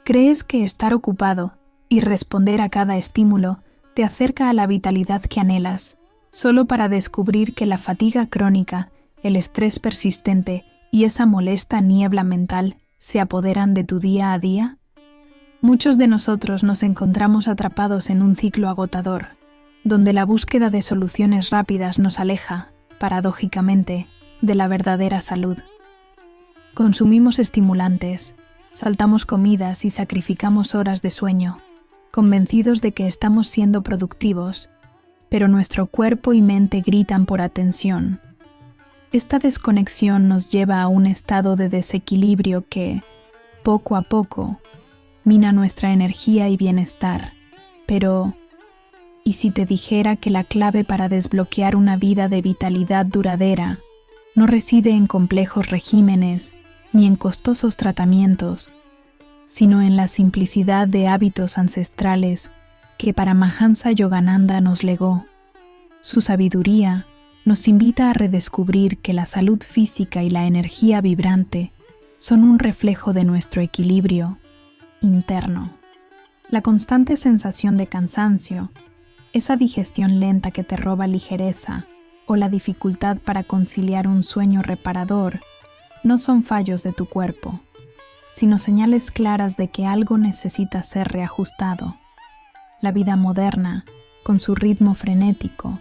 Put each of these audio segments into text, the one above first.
Crees que estar ocupado y responder a cada estímulo te acerca a la vitalidad que anhelas, solo para descubrir que la fatiga crónica, el estrés persistente y esa molesta niebla mental se apoderan de tu día a día. Muchos de nosotros nos encontramos atrapados en un ciclo agotador, donde la búsqueda de soluciones rápidas nos aleja, paradójicamente, de la verdadera salud. Consumimos estimulantes, saltamos comidas y sacrificamos horas de sueño, convencidos de que estamos siendo productivos, pero nuestro cuerpo y mente gritan por atención. Esta desconexión nos lleva a un estado de desequilibrio que, poco a poco, mina nuestra energía y bienestar. Pero, ¿y si te dijera que la clave para desbloquear una vida de vitalidad duradera no reside en complejos regímenes ni en costosos tratamientos, sino en la simplicidad de hábitos ancestrales que Paramahansa Yogananda nos legó? Su sabiduría nos invita a redescubrir que la salud física y la energía vibrante son un reflejo de nuestro equilibrio interno. La constante sensación de cansancio, esa digestión lenta que te roba ligereza o la dificultad para conciliar un sueño reparador no son fallos de tu cuerpo, sino señales claras de que algo necesita ser reajustado. La vida moderna, con su ritmo frenético,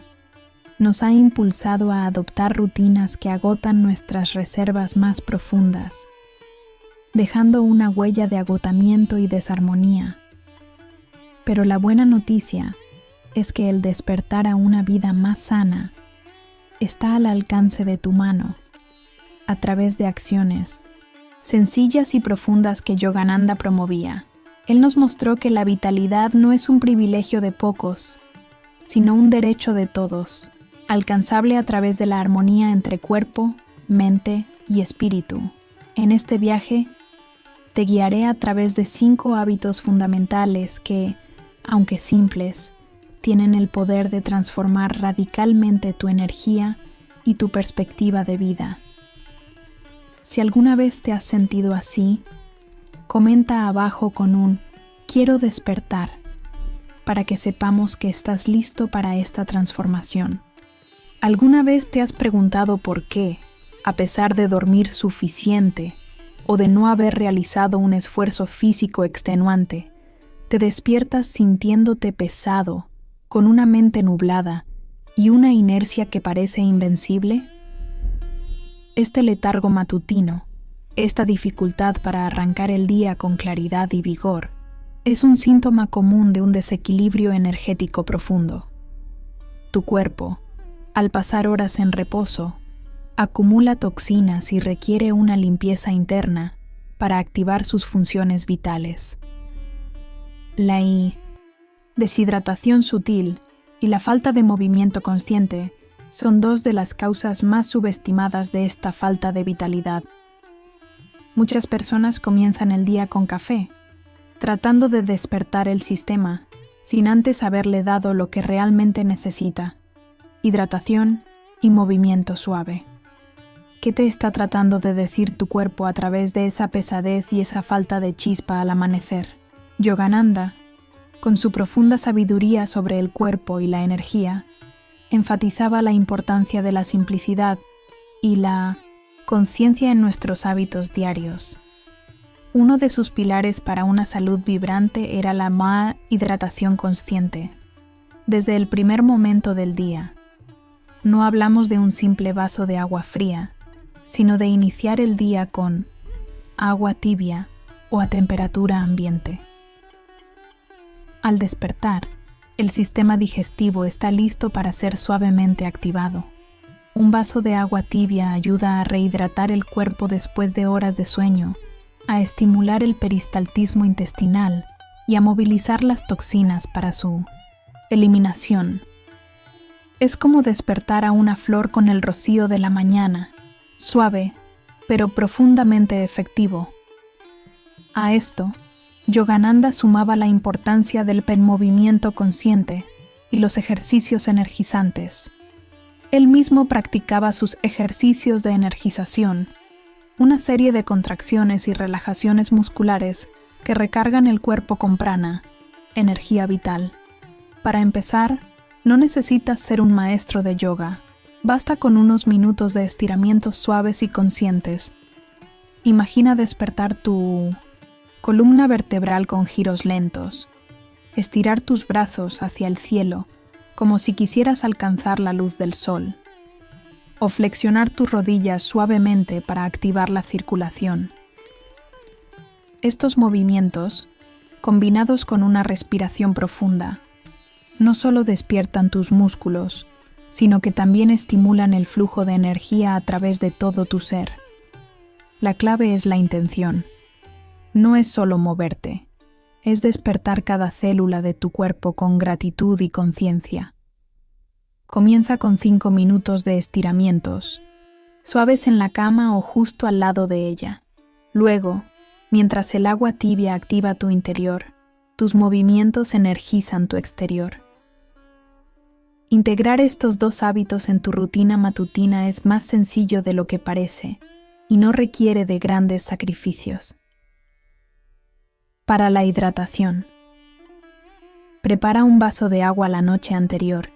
nos ha impulsado a adoptar rutinas que agotan nuestras reservas más profundas, dejando una huella de agotamiento y desarmonía. Pero la buena noticia es que el despertar a una vida más sana está al alcance de tu mano, a través de acciones sencillas y profundas que Yogananda promovía. Él nos mostró que la vitalidad no es un privilegio de pocos, sino un derecho de todos, alcanzable a través de la armonía entre cuerpo, mente y espíritu. En este viaje, te guiaré a través de 5 hábitos fundamentales que, aunque simples, tienen el poder de transformar radicalmente tu energía y tu perspectiva de vida. Si alguna vez te has sentido así, comenta abajo con un "Quiero despertar", para que sepamos que estás listo para esta transformación. ¿Alguna vez te has preguntado por qué, a pesar de dormir suficiente o de no haber realizado un esfuerzo físico extenuante, te despiertas sintiéndote pesado, con una mente nublada y una inercia que parece invencible? Este letargo matutino, esta dificultad para arrancar el día con claridad y vigor, es un síntoma común de un desequilibrio energético profundo. Tu cuerpo, al pasar horas en reposo, acumula toxinas y requiere una limpieza interna para activar sus funciones vitales. La deshidratación sutil y la falta de movimiento consciente son 2 de las causas más subestimadas de esta falta de vitalidad. Muchas personas comienzan el día con café, tratando de despertar el sistema, sin antes haberle dado lo que realmente necesita: hidratación y movimiento suave. ¿Qué te está tratando de decir tu cuerpo a través de esa pesadez y esa falta de chispa al amanecer? Yogananda, con su profunda sabiduría sobre el cuerpo y la energía, enfatizaba la importancia de la simplicidad y la conciencia en nuestros hábitos diarios. Uno de sus pilares para una salud vibrante era la hidratación consciente, desde el primer momento del día. No hablamos de un simple vaso de agua fría, sino de iniciar el día con agua tibia o a temperatura ambiente. Al despertar, el sistema digestivo está listo para ser suavemente activado. Un vaso de agua tibia ayuda a rehidratar el cuerpo después de horas de sueño, a estimular el peristaltismo intestinal y a movilizar las toxinas para su eliminación. Es como despertar a una flor con el rocío de la mañana, suave, pero profundamente efectivo. A esto, Yogananda sumaba la importancia del movimiento consciente y los ejercicios energizantes. Él mismo practicaba sus ejercicios de energización, una serie de contracciones y relajaciones musculares que recargan el cuerpo con prana, energía vital. Para empezar, no necesitas ser un maestro de yoga. Basta con unos minutos de estiramientos suaves y conscientes. Imagina despertar tu columna vertebral con giros lentos. Estirar tus brazos hacia el cielo, como si quisieras alcanzar la luz del sol. O flexionar tus rodillas suavemente para activar la circulación. Estos movimientos, combinados con una respiración profunda, no solo despiertan tus músculos, sino que también estimulan el flujo de energía a través de todo tu ser. La clave es la intención. No es solo moverte, es despertar cada célula de tu cuerpo con gratitud y conciencia. Comienza con 5 minutos de estiramientos, suaves en la cama o justo al lado de ella. Luego, mientras el agua tibia activa tu interior, tus movimientos energizan tu exterior. Integrar estos dos hábitos en tu rutina matutina es más sencillo de lo que parece y no requiere de grandes sacrificios. Para la hidratación. Prepara un vaso de agua la noche anterior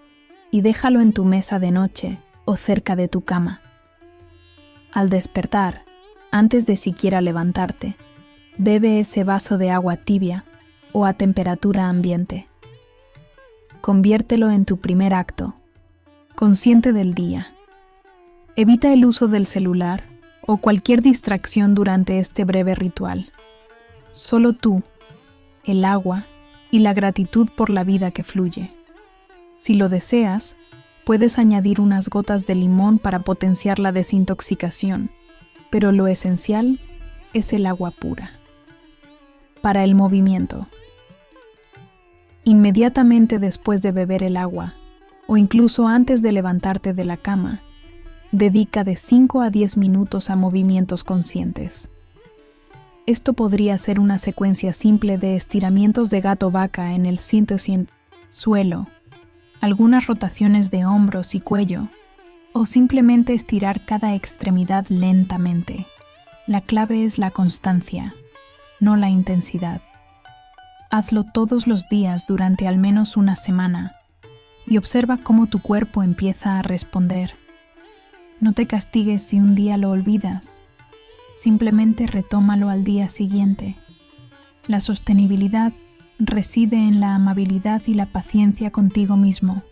y déjalo en tu mesa de noche o cerca de tu cama. Al despertar, antes de siquiera levantarte, bebe ese vaso de agua tibia o a temperatura ambiente. Conviértelo en tu primer acto, consciente del día. Evita el uso del celular o cualquier distracción durante este breve ritual. Solo tú, el agua y la gratitud por la vida que fluye. Si lo deseas, puedes añadir unas gotas de limón para potenciar la desintoxicación, pero lo esencial es el agua pura. Para el movimiento. Inmediatamente después de beber el agua, o incluso antes de levantarte de la cama, dedica de 5 a 10 minutos a movimientos conscientes. Esto podría ser una secuencia simple de estiramientos de gato-vaca en el suelo, algunas rotaciones de hombros y cuello, o simplemente estirar cada extremidad lentamente. La clave es la constancia, no la intensidad. Hazlo todos los días durante al menos una semana y observa cómo tu cuerpo empieza a responder. No te castigues si un día lo olvidas. Simplemente retómalo al día siguiente. La sostenibilidad reside en la amabilidad y la paciencia contigo mismo.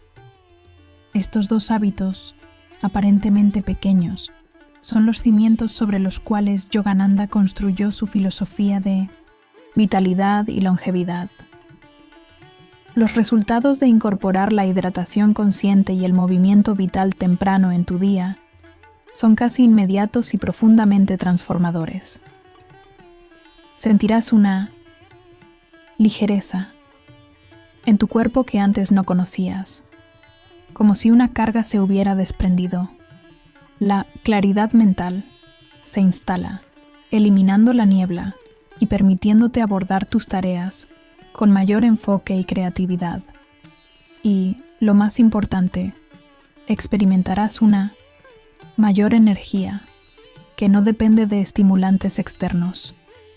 Estos dos hábitos, aparentemente pequeños, son los cimientos sobre los cuales Yogananda construyó su filosofía de vitalidad y longevidad. Los resultados de incorporar la hidratación consciente y el movimiento vital temprano en tu día son casi inmediatos y profundamente transformadores. Sentirás una ligereza en tu cuerpo que antes no conocías, como si una carga se hubiera desprendido. La claridad mental se instala, eliminando la niebla y permitiéndote abordar tus tareas con mayor enfoque y creatividad. Y, lo más importante, experimentarás una mayor energía que no depende de estimulantes externos,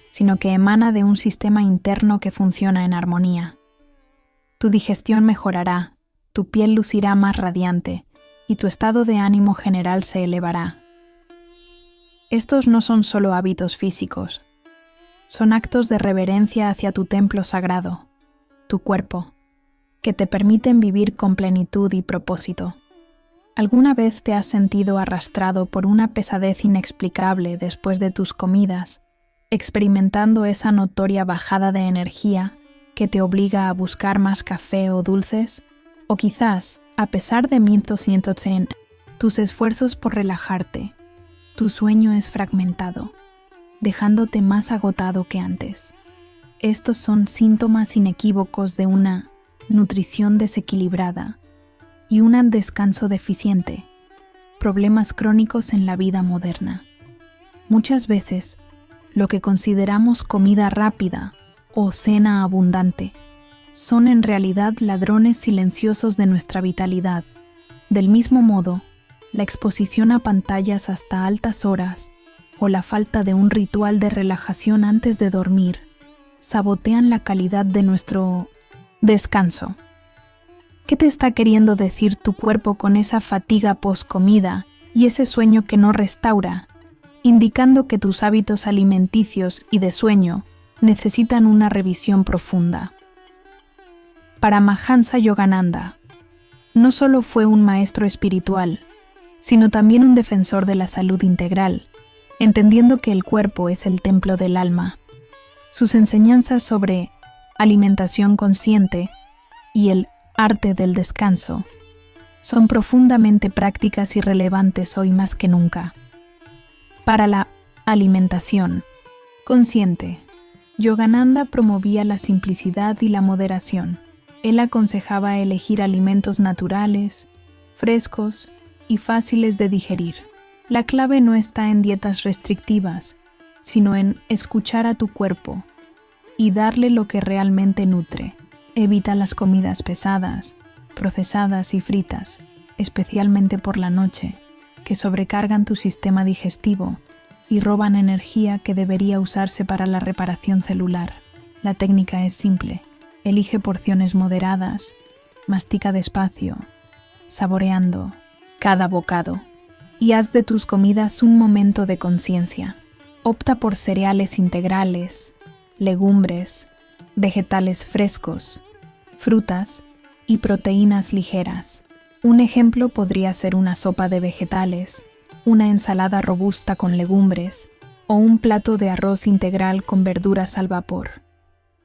sino que emana de un sistema interno que funciona en armonía. Tu digestión mejorará, tu piel lucirá más radiante y tu estado de ánimo general se elevará. Estos no son solo hábitos físicos, son actos de reverencia hacia tu templo sagrado, tu cuerpo, que te permiten vivir con plenitud y propósito. ¿Alguna vez te has sentido arrastrado por una pesadez inexplicable después de tus comidas, experimentando esa notoria bajada de energía que te obliga a buscar más café o dulces? O quizás, a pesar de tus esfuerzos por relajarte, tu sueño es fragmentado, dejándote más agotado que antes. Estos son síntomas inequívocos de una nutrición desequilibrada y un descanso deficiente, problemas crónicos en la vida moderna. Muchas veces, lo que consideramos comida rápida o cena abundante son en realidad ladrones silenciosos de nuestra vitalidad. Del mismo modo, la exposición a pantallas hasta altas horas o la falta de un ritual de relajación antes de dormir sabotean la calidad de nuestro descanso. ¿Qué te está queriendo decir tu cuerpo con esa fatiga post-comida y ese sueño que no restaura, indicando que tus hábitos alimenticios y de sueño necesitan una revisión profunda? Paramahansa Yogananda no solo fue un maestro espiritual, sino también un defensor de la salud integral, entendiendo que el cuerpo es el templo del alma. Sus enseñanzas sobre alimentación consciente y el arte del descanso son profundamente prácticas y relevantes hoy más que nunca. Para la alimentación consciente, Yogananda promovía la simplicidad y la moderación. Él aconsejaba elegir alimentos naturales, frescos y fáciles de digerir. La clave no está en dietas restrictivas, sino en escuchar a tu cuerpo y darle lo que realmente nutre. Evita las comidas pesadas, procesadas y fritas, especialmente por la noche, que sobrecargan tu sistema digestivo y roban energía que debería usarse para la reparación celular. La técnica es simple. Elige porciones moderadas, mastica despacio, saboreando cada bocado, y haz de tus comidas un momento de conciencia. Opta por cereales integrales, legumbres, vegetales frescos, frutas y proteínas ligeras. Un ejemplo podría ser una sopa de vegetales, una ensalada robusta con legumbres o un plato de arroz integral con verduras al vapor.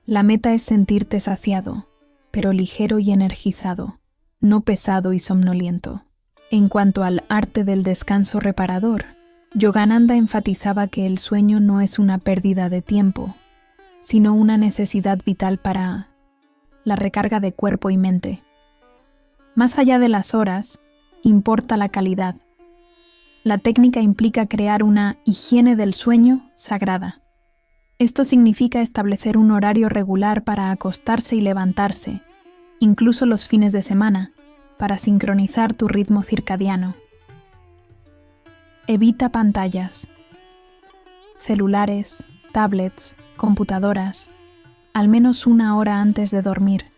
La meta es sentirte saciado, pero ligero y energizado, no pesado y somnoliento. En cuanto al arte del descanso reparador, Yogananda enfatizaba que el sueño no es una pérdida de tiempo, sino una necesidad vital para la recarga de cuerpo y mente. Más allá de las horas, importa la calidad. La técnica implica crear una higiene del sueño sagrada. Esto significa establecer un horario regular para acostarse y levantarse, incluso los fines de semana, para sincronizar tu ritmo circadiano. Evita pantallas, celulares, tablets, computadoras, al menos una hora antes de dormir,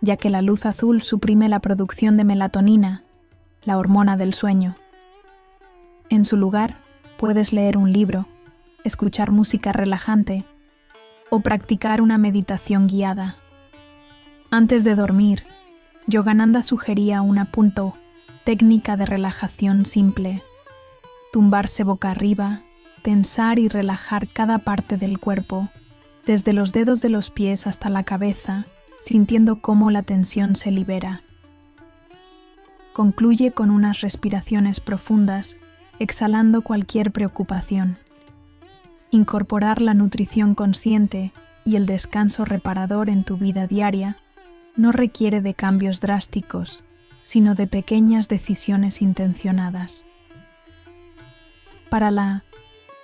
ya que la luz azul suprime la producción de melatonina, la hormona del sueño. En su lugar, puedes leer un libro, escuchar música relajante o practicar una meditación guiada. Antes de dormir, Yogananda sugería una técnica de relajación simple: tumbarse boca arriba, tensar y relajar cada parte del cuerpo, desde los dedos de los pies hasta la cabeza, sintiendo cómo la tensión se libera. Concluye con unas respiraciones profundas, exhalando cualquier preocupación. Incorporar la nutrición consciente y el descanso reparador en tu vida diaria no requiere de cambios drásticos, sino de pequeñas decisiones intencionadas. Para la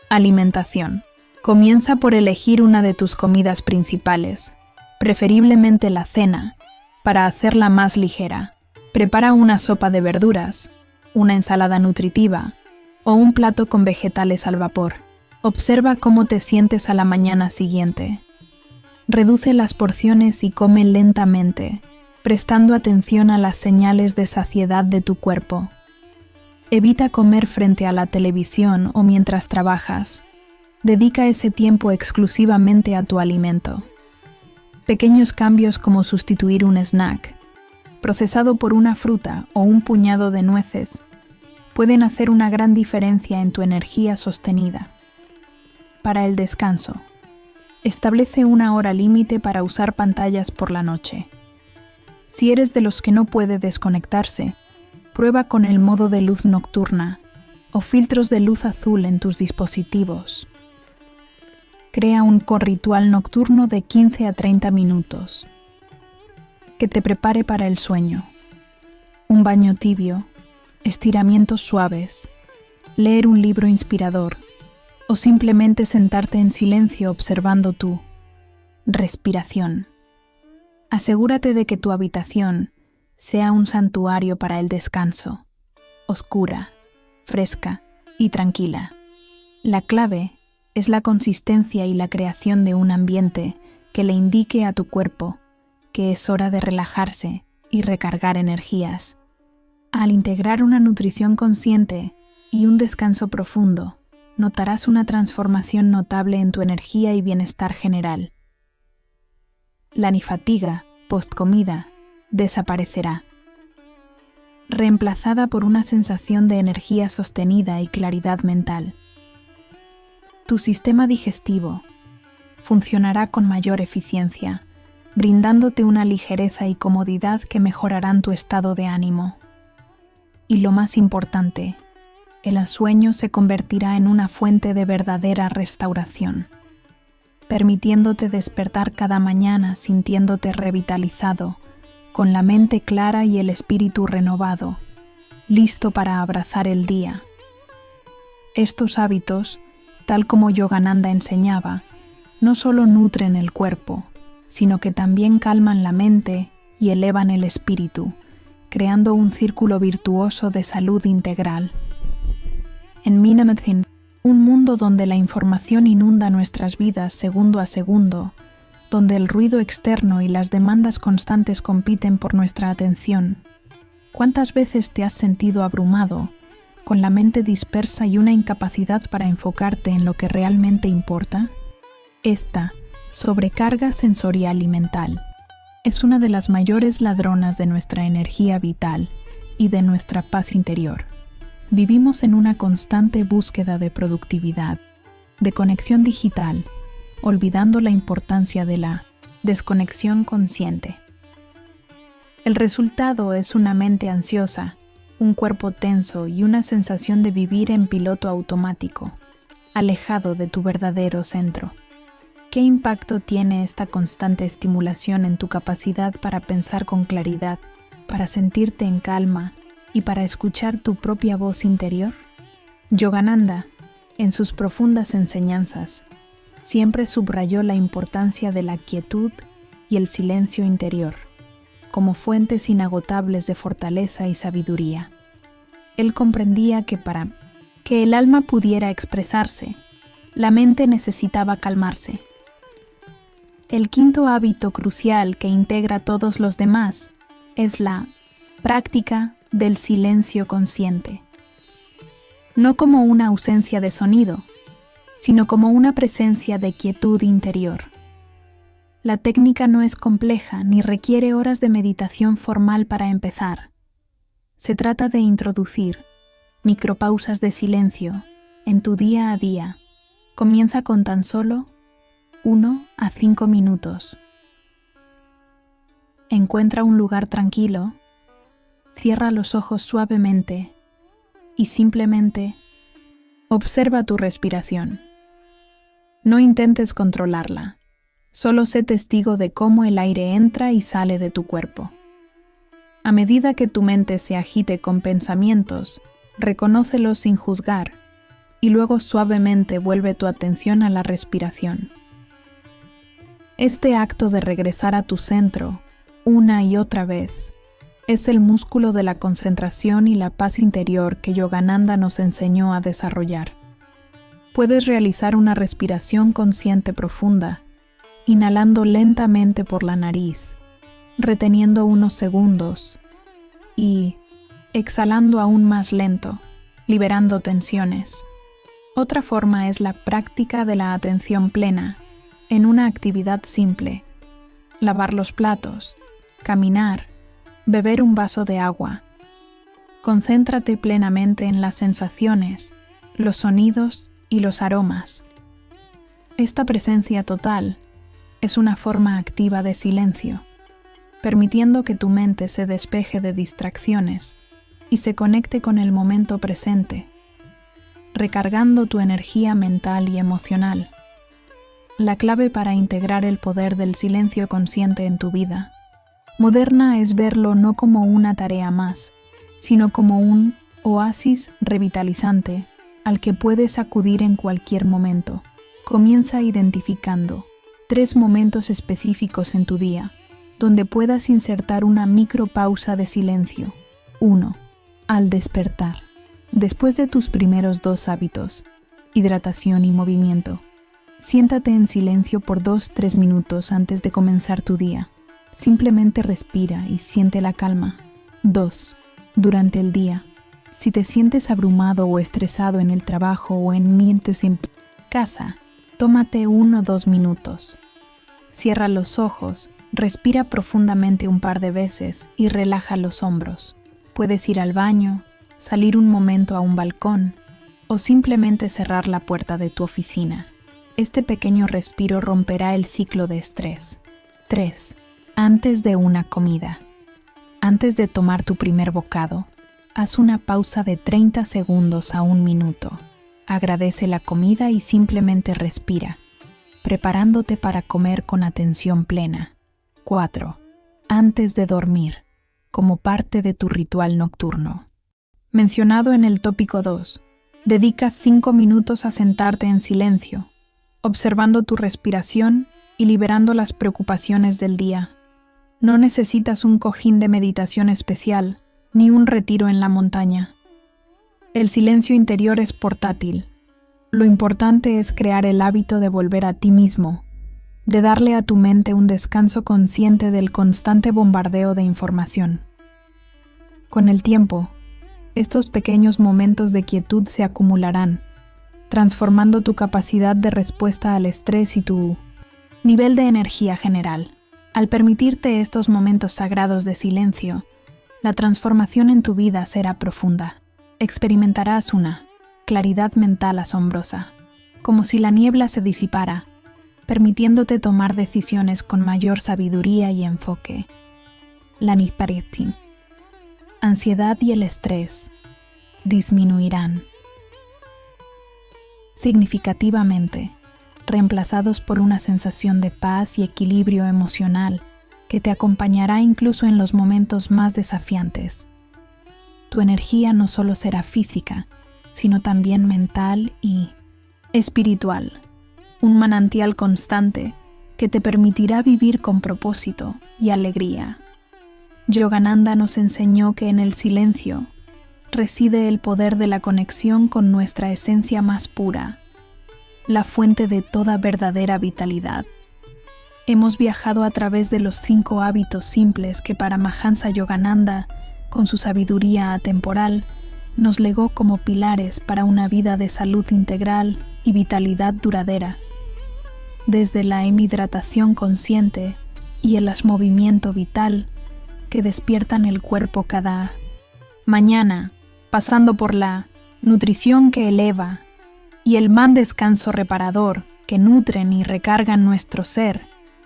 alimentación, comienza por elegir una de tus comidas principales, preferiblemente la cena, para hacerla más ligera. Prepara una sopa de verduras, una ensalada nutritiva o un plato con vegetales al vapor. Observa cómo te sientes a la mañana siguiente. Reduce las porciones y come lentamente, prestando atención a las señales de saciedad de tu cuerpo. Evita comer frente a la televisión o mientras trabajas. Dedica ese tiempo exclusivamente a tu alimento. Pequeños cambios como sustituir un snack, procesado por una fruta o un puñado de nueces, pueden hacer una gran diferencia en tu energía sostenida. Para el descanso, establece una hora límite para usar pantallas por la noche. Si eres de los que no puede desconectarse, prueba con el modo de luz nocturna o filtros de luz azul en tus dispositivos. Crea un ritual nocturno de 15 a 30 minutos que te prepare para el sueño. Un baño tibio, estiramientos suaves, leer un libro inspirador o simplemente sentarte en silencio observando tu respiración. Asegúrate de que tu habitación sea un santuario para el descanso, oscura, fresca y tranquila. La clave es la consistencia y la creación de un ambiente que le indique a tu cuerpo que es hora de relajarse y recargar energías. Al integrar una nutrición consciente y un descanso profundo, notarás una transformación notable en tu energía y bienestar general. La fatiga post-comida desaparecerá, reemplazada por una sensación de energía sostenida y claridad mental. Tu sistema digestivo funcionará con mayor eficiencia, brindándote una ligereza y comodidad que mejorarán tu estado de ánimo. Y lo más importante, el sueño se convertirá en una fuente de verdadera restauración, permitiéndote despertar cada mañana sintiéndote revitalizado, con la mente clara y el espíritu renovado, listo para abrazar el día. Estos hábitos, tal como Yogananda enseñaba, no solo nutren el cuerpo, sino que también calman la mente y elevan el espíritu, creando un círculo virtuoso de salud integral. En Minamedhin, un mundo donde la información inunda nuestras vidas segundo a segundo, donde el ruido externo y las demandas constantes compiten por nuestra atención, ¿cuántas veces te has sentido abrumado, con la mente dispersa y una incapacidad para enfocarte en lo que realmente importa? Esta sobrecarga sensorial y mental es una de las mayores ladronas de nuestra energía vital y de nuestra paz interior. Vivimos en una constante búsqueda de productividad, de conexión digital, olvidando la importancia de la desconexión consciente. El resultado es una mente ansiosa, un cuerpo tenso y una sensación de vivir en piloto automático, alejado de tu verdadero centro. ¿Qué impacto tiene esta constante estimulación en tu capacidad para pensar con claridad, para sentirte en calma y para escuchar tu propia voz interior? Yogananda, en sus profundas enseñanzas, siempre subrayó la importancia de la quietud y el silencio interior, como fuentes inagotables de fortaleza y sabiduría. Él comprendía que para que el alma pudiera expresarse, la mente necesitaba calmarse. El quinto hábito crucial que integra todos los demás es la práctica del silencio consciente. No como una ausencia de sonido, sino como una presencia de quietud interior. La técnica no es compleja ni requiere horas de meditación formal para empezar. Se trata de introducir micropausas de silencio en tu día a día. Comienza con tan solo 1 a 5 minutos. Encuentra un lugar tranquilo, cierra los ojos suavemente y simplemente observa tu respiración. No intentes controlarla, solo sé testigo de cómo el aire entra y sale de tu cuerpo. A medida que tu mente se agite con pensamientos, reconócelos sin juzgar y luego suavemente vuelve tu atención a la respiración. Este acto de regresar a tu centro, una y otra vez, es el músculo de la concentración y la paz interior que Yogananda nos enseñó a desarrollar. Puedes realizar una respiración consciente profunda, inhalando lentamente por la nariz, reteniendo unos segundos y exhalando aún más lento, liberando tensiones. Otra forma es la práctica de la atención plena en una actividad simple: lavar los platos, caminar, beber un vaso de agua. Concéntrate plenamente en las sensaciones, los sonidos y los aromas. Esta presencia total es una forma activa de silencio, permitiendo que tu mente se despeje de distracciones y se conecte con el momento presente, recargando tu energía mental y emocional. La clave para integrar el poder del silencio consciente en tu vida moderna es verlo no como una tarea más, sino como un oasis revitalizante al que puedes acudir en cualquier momento. Comienza identificando 3 momentos específicos en tu día, donde puedas insertar una micropausa de silencio. 1. Al despertar. Después de tus primeros 2 hábitos, hidratación y movimiento, Siéntate en silencio por 2-3 minutos antes de comenzar tu día. Simplemente respira y siente la calma. 2. Durante el día. Si te sientes abrumado o estresado en el trabajo o en casa, tómate 1-2 minutos. Cierra los ojos, respira profundamente un par de veces y relaja los hombros. Puedes ir al baño, salir un momento a un balcón o simplemente cerrar la puerta de tu oficina. Este pequeño respiro romperá el ciclo de estrés. 3. Antes de una comida. Antes de tomar tu primer bocado, haz una pausa de 30 segundos a 1 minuto. Agradece la comida y simplemente respira, preparándote para comer con atención plena. 4. Antes de dormir, como parte de tu ritual nocturno. Mencionado en el tópico 2, dedica 5 minutos a sentarte en silencio, observando tu respiración y liberando las preocupaciones del día. No necesitas un cojín de meditación especial, ni un retiro en la montaña. El silencio interior es portátil. Lo importante es crear el hábito de volver a ti mismo, de darle a tu mente un descanso consciente del constante bombardeo de información. Con el tiempo, estos pequeños momentos de quietud se acumularán, transformando tu capacidad de respuesta al estrés y tu nivel de energía general. Al permitirte estos momentos sagrados de silencio, la transformación en tu vida será profunda. Experimentarás una claridad mental asombrosa, como si la niebla se disipara, permitiéndote tomar decisiones con mayor sabiduría y enfoque. La Nipareti. Ansiedad y el estrés disminuirán significativamente, reemplazados por una sensación de paz y equilibrio emocional que te acompañará incluso en los momentos más desafiantes. Tu energía no solo será física, sino también mental y espiritual, un manantial constante que te permitirá vivir con propósito y alegría. Yogananda nos enseñó que en el silencio reside el poder de la conexión con nuestra esencia más pura, la fuente de toda verdadera vitalidad. Hemos viajado a través de los 5 hábitos simples que Paramahansa Yogananda, con su sabiduría atemporal, nos legó como pilares para una vida de salud integral y vitalidad duradera. Desde la hidratación consciente y el movimiento vital que despiertan el cuerpo cada mañana, pasando por la nutrición que eleva y el descanso reparador que nutren y recargan nuestro ser,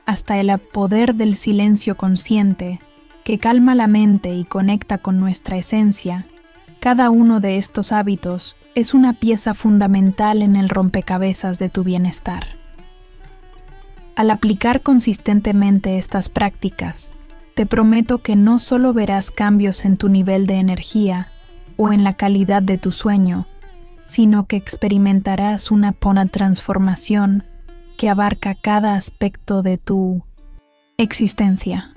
hasta el poder del silencio consciente que calma la mente y conecta con nuestra esencia. Cada uno de estos hábitos es una pieza fundamental en el rompecabezas de tu bienestar. Al aplicar consistentemente estas prácticas, te prometo que no solo verás cambios en tu nivel de energía o en la calidad de tu sueño, sino que experimentarás una transformación que abarca cada aspecto de tu existencia.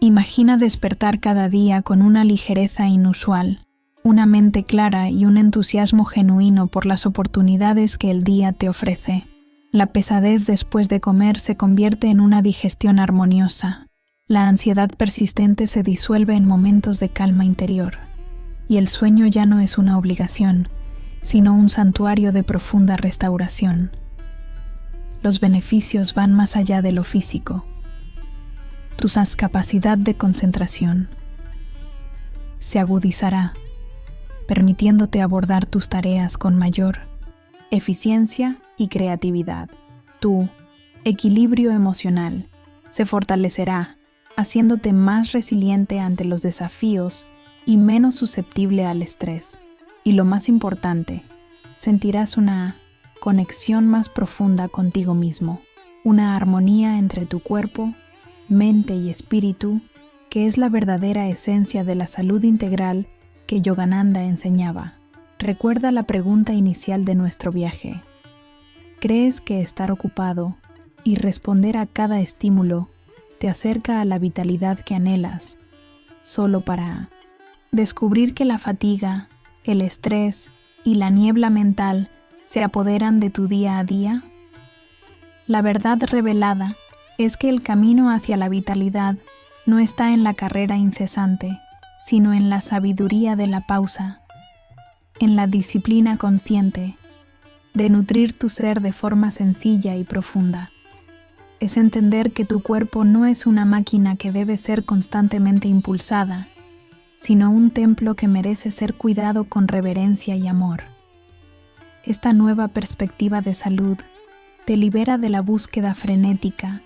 Imagina despertar cada día con una ligereza inusual, una mente clara y un entusiasmo genuino por las oportunidades que el día te ofrece. La pesadez después de comer se convierte en una digestión armoniosa. La ansiedad persistente se disuelve en momentos de calma interior. Y el sueño ya no es una obligación, sino un santuario de profunda restauración. Los beneficios van más allá de lo físico. Tu capacidad de concentración se agudizará, permitiéndote abordar tus tareas con mayor eficiencia y creatividad. Tu equilibrio emocional se fortalecerá, haciéndote más resiliente ante los desafíos y menos susceptible al estrés. Y lo más importante, sentirás una conexión más profunda contigo mismo, una armonía entre tu cuerpo, mente y espíritu, que es la verdadera esencia de la salud integral que Yogananda enseñaba. Recuerda la pregunta inicial de nuestro viaje. ¿Crees que estar ocupado y responder a cada estímulo te acerca a la vitalidad que anhelas, solo para descubrir que la fatiga, el estrés y la niebla mental se apoderan de tu día a día? La verdad revelada es que el camino hacia la vitalidad no está en la carrera incesante, sino en la sabiduría de la pausa, en la disciplina consciente de nutrir tu ser de forma sencilla y profunda. Es entender que tu cuerpo no es una máquina que debe ser constantemente impulsada, sino un templo que merece ser cuidado con reverencia y amor. Esta nueva perspectiva de salud te libera de la búsqueda frenética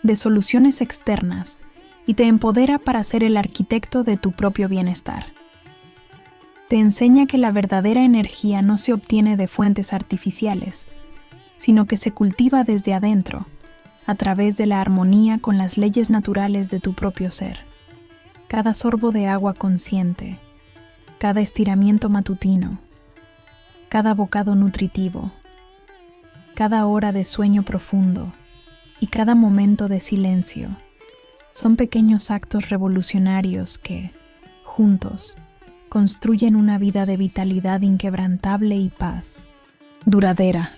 de soluciones externas y te empodera para ser el arquitecto de tu propio bienestar. Te enseña que la verdadera energía no se obtiene de fuentes artificiales, sino que se cultiva desde adentro, a través de la armonía con las leyes naturales de tu propio ser. Cada sorbo de agua consciente, cada estiramiento matutino, cada bocado nutritivo, cada hora de sueño profundo y cada momento de silencio son pequeños actos revolucionarios que, juntos, construyen una vida de vitalidad inquebrantable y paz duradera.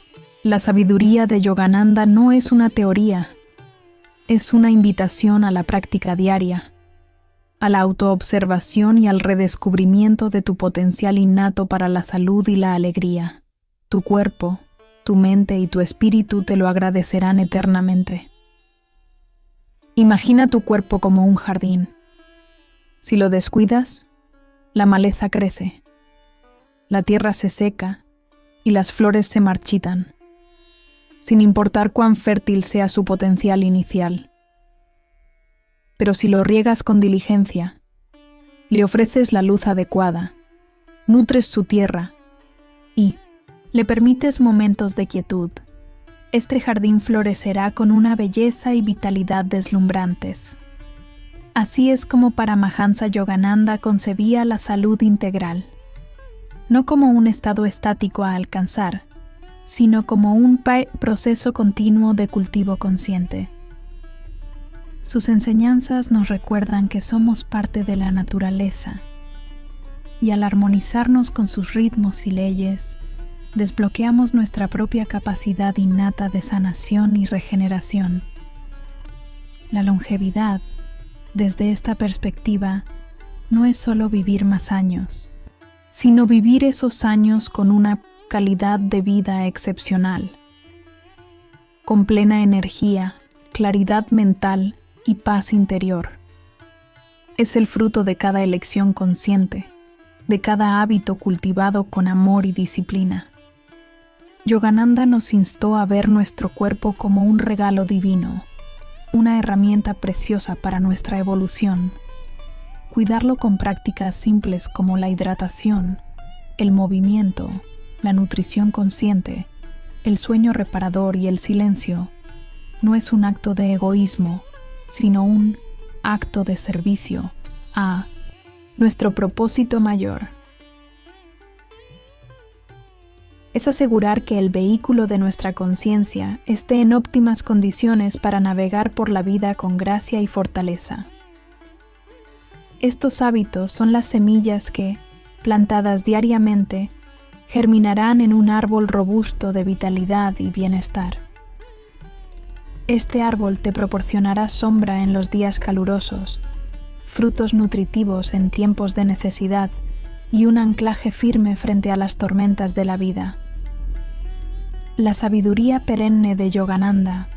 La sabiduría de Yogananda no es una teoría, es una invitación a la práctica diaria, a la autoobservación y al redescubrimiento de tu potencial innato para la salud y la alegría. Tu cuerpo, tu mente y tu espíritu te lo agradecerán eternamente. Imagina tu cuerpo como un jardín. Si lo descuidas, la maleza crece, la tierra se seca y las flores se marchitan, sin importar cuán fértil sea su potencial inicial. Pero si lo riegas con diligencia, le ofreces la luz adecuada, nutres su tierra y le permites momentos de quietud, este jardín florecerá con una belleza y vitalidad deslumbrantes. Así es como Paramahansa Yogananda concebía la salud integral, no como un estado estático a alcanzar, sino como un proceso continuo de cultivo consciente. Sus enseñanzas nos recuerdan que somos parte de la naturaleza, y al armonizarnos con sus ritmos y leyes, desbloqueamos nuestra propia capacidad innata de sanación y regeneración. La longevidad, desde esta perspectiva, no es solo vivir más años, sino vivir esos años con una calidad de vida excepcional, con plena energía, claridad mental y paz interior. Es el fruto de cada elección consciente, de cada hábito cultivado con amor y disciplina. Yogananda nos instó a ver nuestro cuerpo como un regalo divino, una herramienta preciosa para nuestra evolución. Cuidarlo con prácticas simples como la hidratación, el movimiento, la nutrición consciente, el sueño reparador y el silencio, no es un acto de egoísmo, sino un acto de servicio a nuestro propósito mayor. Es asegurar que el vehículo de nuestra conciencia esté en óptimas condiciones para navegar por la vida con gracia y fortaleza. Estos hábitos son las semillas que, plantadas diariamente, germinarán en un árbol robusto de vitalidad y bienestar. Este árbol te proporcionará sombra en los días calurosos, frutos nutritivos en tiempos de necesidad y un anclaje firme frente a las tormentas de la vida. La sabiduría perenne de Yogananda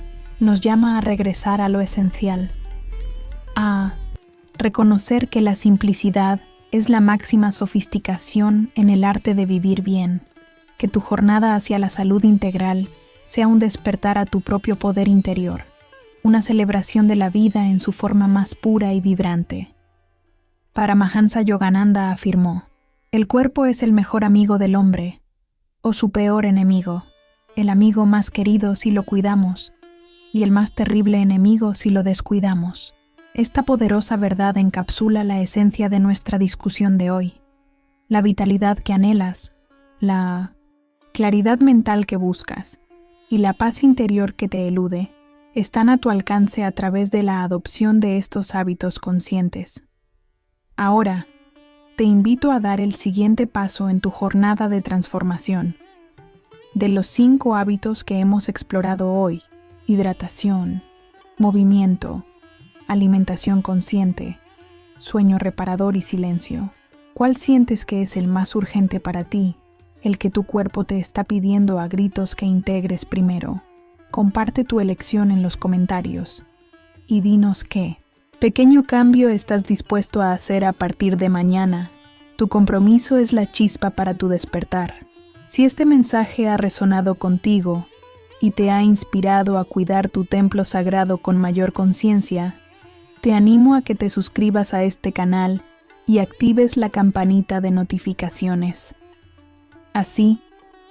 nos llama a regresar a lo esencial, a reconocer que la simplicidad es la máxima sofisticación en el arte de vivir bien, que tu jornada hacia la salud integral sea un despertar a tu propio poder interior, una celebración de la vida en su forma más pura y vibrante. Paramahansa Yogananda afirmó: el cuerpo es el mejor amigo del hombre, o su peor enemigo, el amigo más querido si lo cuidamos, y el más terrible enemigo si lo descuidamos. Esta poderosa verdad encapsula la esencia de nuestra discusión de hoy. La vitalidad que anhelas, la claridad mental que buscas y la paz interior que te elude están a tu alcance a través de la adopción de estos hábitos conscientes. Ahora, te invito a dar el siguiente paso en tu jornada de transformación. De los 5 hábitos que hemos explorado hoy, hidratación, movimiento, alimentación consciente, sueño reparador y silencio. ¿Cuál sientes que es el más urgente para ti, el que tu cuerpo te está pidiendo a gritos que integres primero? Comparte tu elección en los comentarios y dinos qué pequeño cambio estás dispuesto a hacer a partir de mañana. Tu compromiso es la chispa para tu despertar. Si este mensaje ha resonado contigo y te ha inspirado a cuidar tu templo sagrado con mayor conciencia, te animo a que te suscribas a este canal y actives la campanita de notificaciones. Así,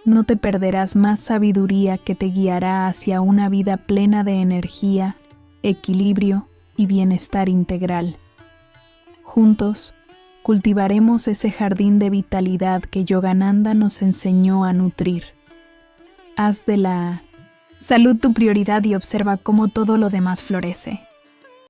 no te perderás más sabiduría que te guiará hacia una vida plena de energía, equilibrio y bienestar integral. Juntos, cultivaremos ese jardín de vitalidad que Yogananda nos enseñó a nutrir. Haz de la salud tu prioridad y observa cómo todo lo demás florece.